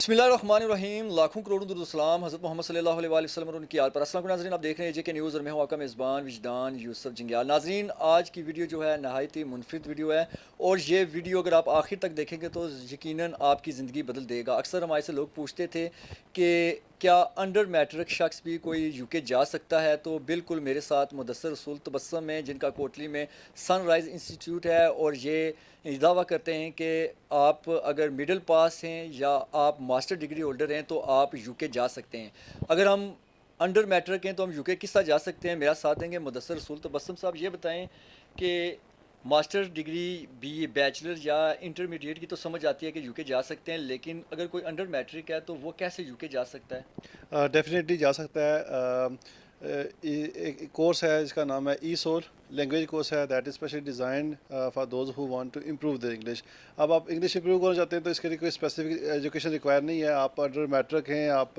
बिस्मिल्लाहिर्रहमानिर्रहीम। लाखों करोड़ों दुरूद सलाम हज़रत मोहम्मद सल्लल्लाहु अलैहि वसल्लम और उनकी आल पर। अस्सलाम वालेकुम नाज़रीन, आप देख रहे हैं जेके न्यूज़ और मैं हूं आपका मेज़बान विजदान यूसुफ जंगियाल। नाज़रीन, आज की वीडियो जो है नहायत ही मुनफरिद वीडियो है और ये वीडियो अगर आप आखिर तक देखेंगे तो यकीनन आपकी ज़िंदगी बदल देगा। अक्सर हमारे से लोग पूछते थे कि क्या अंडर मैट्रिक शख्स भी कोई यूके जा सकता है, तो बिल्कुल मेरे साथ मुदस्सर रसूल तबस्सुम है जिनका कोटली में सनराइज़ इंस्टीट्यूट है और ये दावा करते हैं कि आप अगर मिडिल पास हैं या आप मास्टर डिग्री होल्डर हैं तो आप यूके जा सकते हैं। अगर हम अंडर मैट्रिक हैं तो हम यूके किस तरह जा सकते हैं। मेरा साथ देंगे मुदस्सर रसूल तबस्सुम साहब। ये बताएं कि मास्टर डिग्री बी बैचलर या इंटरमीडिएट की तो समझ आती है कि यूके जा सकते हैं, लेकिन अगर कोई अंडर मैट्रिक है तो वो कैसे यूके जा सकता है? डेफिनेटली जा सकता है। एक कोर्स है जिसका नाम है ई सोल लैंग्वेज कोर्स है, that is specially design for those who want to improve the English. अब आप इंग्लिश इंप्रूव करना चाहते हैं तो इसके लिए कोई स्पेसिफिक एजुकेशन रिक्वायर नहीं है। आप अंडर मैट्रिक हैं, आप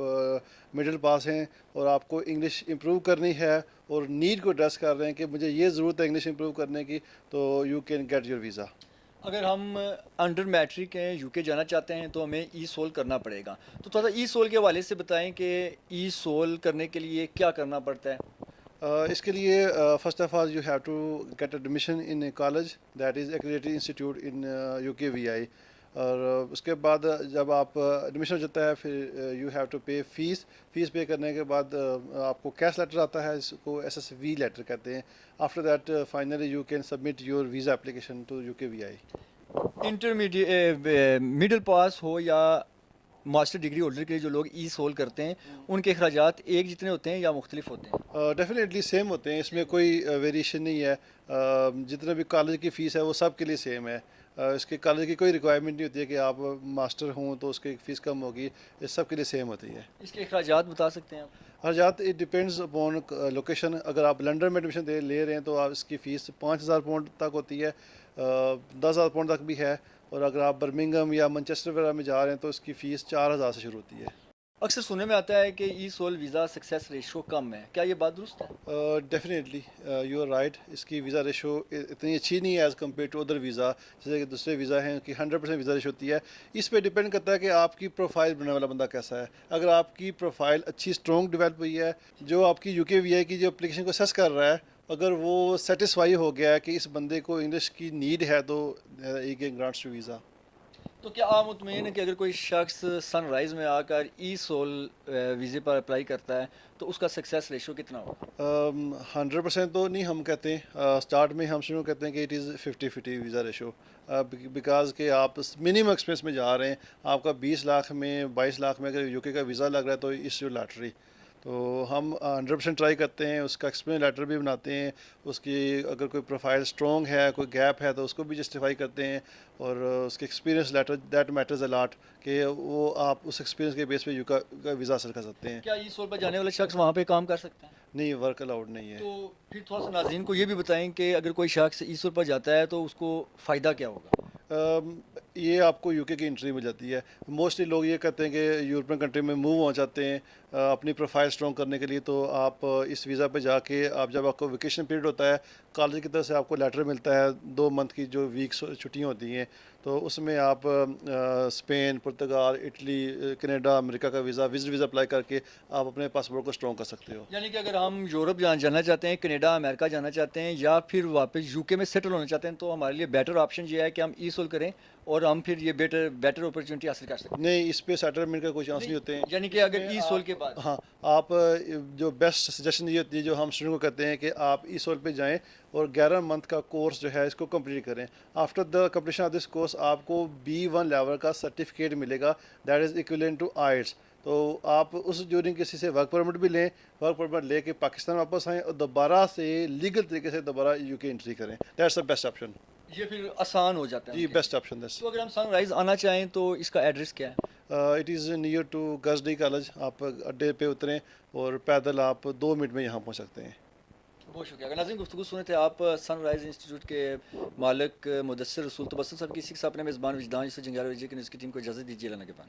मिडिल पास हैं और आपको इंग्लिश इम्प्रूव करनी है और नीड को एड्रेस कर रहे हैं कि मुझे ये ज़रूरत है इंग्लिश इम्प्रूव करने की, तो you can get your visa. अगर हम अंडर मैट्रिक हैं, यूके जाना चाहते हैं तो हमें ई सोल करना पड़ेगा। तो थोड़ा ई सोल के हवाले से बताएं कि ई सोल करने के लिए क्या करना पड़ता है। इसके लिए first of all you have to get admission in a college that is accredited institute in UKVI। और उसके बाद जब आप एडमिशन हो जाता है फिर यू हैव टू पे फीस पे करने के बाद आपको कैश लेटर आता है, इसको SSV लेटर कहते हैं। After that finally you can submit your visa application to UKVI। Intermediate middle pass हो या मास्टर डिग्री होल्डर के लिए जो लोग ई सोल करते हैं, उनके अखराजात एक जितने होते हैं या मुख्तलिफ होते हैं? डेफिनेटली सेम होते हैं, इसमें कोई वेरिएशन नहीं है। जितना भी कॉलेज की फ़ीस है वो सब के लिए सेम है। इसके कॉलेज की कोई रिक्वायरमेंट नहीं होती है कि आप मास्टर हों तो उसकी फ़ीस कम होगी, ये सब के लिए सेम होती है। इसके अखराजात बता सकते हैं आप? हरजात इट डिपेंड्स अपॉन लोकेशन। अगर आप लंदन में एडमिशन ले रहे हैं तो आप इसकी फ़ीस 5,000 पाउंड तक होती है, 10,000 पाउंड तक भी है। और अगर आप बर्मिंघम या मैनचेस्टर वगैरह में जा रहे हैं तो इसकी फ़ीस 4,000 से शुरू होती है। अक्सर सुनने में आता है कि ESOL visa success ratio कम है, क्या ये बात दुरुस्त है? Definitely you are right. इसकी वीज़ा रेशो इतनी अच्छी नहीं है as compare to other visa, जैसे कि दूसरे वीज़ा हैं कि 100% वीज़ा रेशो होती है। इस पे डिपेंड करता है कि आपकी प्रोफाइल बनने वाला बंदा कैसा है। अगर आपकी प्रोफाइल अच्छी स्ट्रॉन्ग डेवलप हुई है, जो आपकी UKVI की जो एप्लीकेशन को असेस कर रहा है, अगर वो सेटिस्फाई हो गया है कि इस बंदे को इंग्लिश की नीड है, तो he can grants to visa. तो क्या आप मुतमईन हैं कि अगर कोई शख्स सनराइज़ में आकर ई सोल वीज़े पर अप्लाई करता है तो उसका सक्सेस रेशो कितना होगा? 100% तो नहीं हम कहते हैं। स्टार्ट में हम शुरू कहते हैं कि it is 50-50 visa ratio, because कि आप मिनिमम एक्सपेंस में जा रहे हैं। आपका 20 लाख में 22 लाख में अगर यूके का वीज़ा लग रहा है तो इट्स योर लॉटरी। तो हम 100% ट्राई करते हैं, उसका एक्सपीरियंस लेटर भी बनाते हैं, उसकी अगर कोई प्रोफाइल स्ट्रॉन्ग है, कोई गैप है तो उसको भी जस्टिफाई करते हैं। और उसके experience letter that matters a lot कि वो आप उस एक्सपीरियंस के बेस पे यूका का वीज़ा हासिल कर सकते हैं। क्या ई सोल पर जाने वाला शख्स वहाँ पे काम कर सकता है? नहीं, वर्क अलाउड नहीं है। तो फिर थोड़ा सा नाज़रीन को ये भी बताएं कि अगर कोई शख्स ई सोल पर जाता है तो उसको फ़ायदा क्या होगा? ये आपको यूके की एंट्री मिल जाती है। मोस्टली लोग ये कहते हैं कि यूरोपियन कंट्री में मूव होना चाहते हैं अपनी प्रोफाइल स्ट्रॉन्ग करने के लिए, तो आप इस वीज़ा पे जाके आप जब आपको वेकेशन पीरियड होता है कॉलेज की तरफ से आपको लेटर मिलता है 2 मंथ की जो वीक्स छुट्टियाँ होती हैं, तो उसमें आप स्पेन, पुर्तगाल, इटली, कनाडा, अमेरिका का विज़िट वीज़ा अप्लाई करके आप अपने पासपोर्ट को स्ट्रॉन्ग कर सकते हो। यानी कि अगर हम यूरोप जाना चाहते हैं, कनाडा, अमेरिका जाना चाहते हैं या फिर वापस यूके में सेटल होना चाहते हैं, तो हमारे लिए बेटर ऑप्शन ये है कि हम ई सोल करें और हम फिर ये बेटर अपॉर्चुनिटी हासिल कर सकते हैं। नहीं, इस पे सेटलमेंट का कोई चांस नहीं होते हैं। यानी कि अगर ई सोल के बाद हाँ, आप जो बेस्ट सजेशन ये होती है जो हम स्टूडेंट को कहते हैं कि आप ई सोल पे जाएं और 11 मंथ का कोर्स जो है इसको कंप्लीट करें। After the completion of this course आपको B1 लेवल का सर्टिफिकेट मिलेगा, that is equivalent to IELTS। तो आप उस ड्यूरिंग किसी से वर्क परमिट भी लें, वर्क परमिट लेके पाकिस्तान वापस आएँ और दोबारा से लीगल तरीके से दोबारा यूके एंट्री करें। That's the best option. ये फिर आसान हो जाता है जी, उनके बेस्ट लिए। Option that's. तो अगर हम सनराइज़ आना चाहें तो इसका एड्रेस क्या है? इट इज़ नियर टू गर्सडी कॉलेज। आप अड्डे पे उतरें और पैदल आप 2 मिनट में यहाँ पहुँच सकते हैं। बहुत शुक्रिया। अगर नाज़रीन गुफ्तगू सुने थे आप सनराइज़ इंस्टीट्यूट के मालिक मुदस्सर रसूल तबस्सुम साहब की। इसी के साथ अपने मेज़बान विजदान यूसुफ जंगियाल की न्यूज़ की टीम को इजाज़त दीजिए। अल्लाह के बाद।